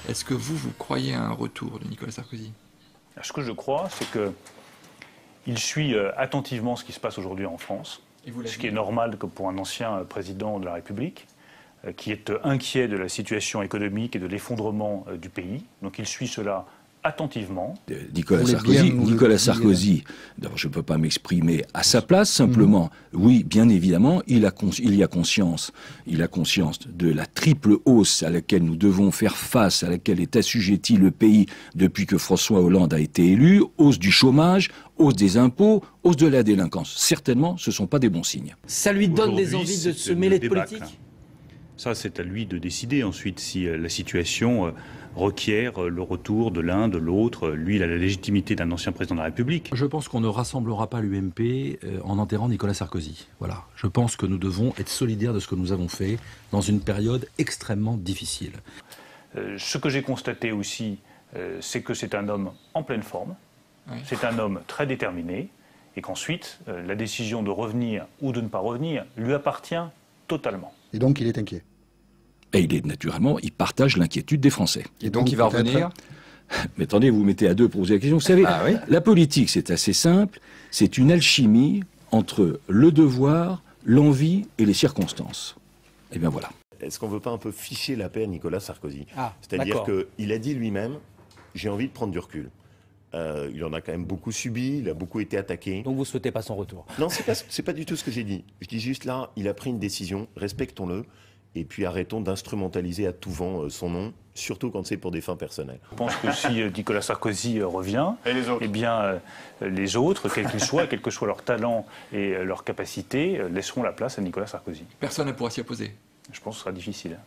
Est-ce que vous croyez à un retour de Nicolas Sarkozy? Ce que je crois, c'est qu'il suit attentivement ce qui se passe aujourd'hui en France, ce qui est normal que pour un ancien président de la République, qui est inquiet de la situation économique et de l'effondrement du pays. Donc il suit cela attentivement. Nicolas Sarkozy, d'abord je ne peux pas m'exprimer à sa place, simplement, oui, bien évidemment, il y a conscience de la triple hausse à laquelle nous devons faire face, à laquelle est assujetti le pays depuis que François Hollande a été élu, hausse du chômage, hausse des impôts, hausse de la délinquance. Certainement, ce ne sont pas des bons signes. Ça lui donne des envies de se mêler de politique? Ça, c'est à lui de décider ensuite si la situation requiert le retour de l'un, de l'autre. Lui, il a la légitimité d'un ancien président de la République. Je pense qu'on ne rassemblera pas l'UMP en enterrant Nicolas Sarkozy. Voilà. Je pense que nous devons être solidaires de ce que nous avons fait dans une période extrêmement difficile. Ce que j'ai constaté aussi, c'est que c'est un homme en pleine forme. Oui. C'est un homme très déterminé. Et qu'ensuite, la décision de revenir ou de ne pas revenir lui appartient totalement. Et donc, il est inquiet. Et il partage l'inquiétude des Français. Et donc il va revenir? Mais attendez, vous mettez à deux pour poser la question. Vous savez, oui, la politique, c'est assez simple. C'est une alchimie entre le devoir, l'envie et les circonstances. Et bien voilà. Est-ce qu'on ne veut pas un peu ficher la paix à Nicolas Sarkozy? C'est-à-dire qu'il a dit lui-même, j'ai envie de prendre du recul. Il en a quand même beaucoup subi, il a beaucoup été attaqué. Donc vous ne souhaitez pas son retour? Non, c'est pas du tout ce que j'ai dit. Je dis juste là, il a pris une décision, respectons-le. Et puis arrêtons d'instrumentaliser à tout vent son nom, surtout quand c'est pour des fins personnelles. Je pense que si Nicolas Sarkozy revient, eh bien les autres, quels qu'ils soient, quel que soit leur talent et leur capacité, laisseront la place à Nicolas Sarkozy. Personne ne pourra s'y opposer. Je pense que ce sera difficile.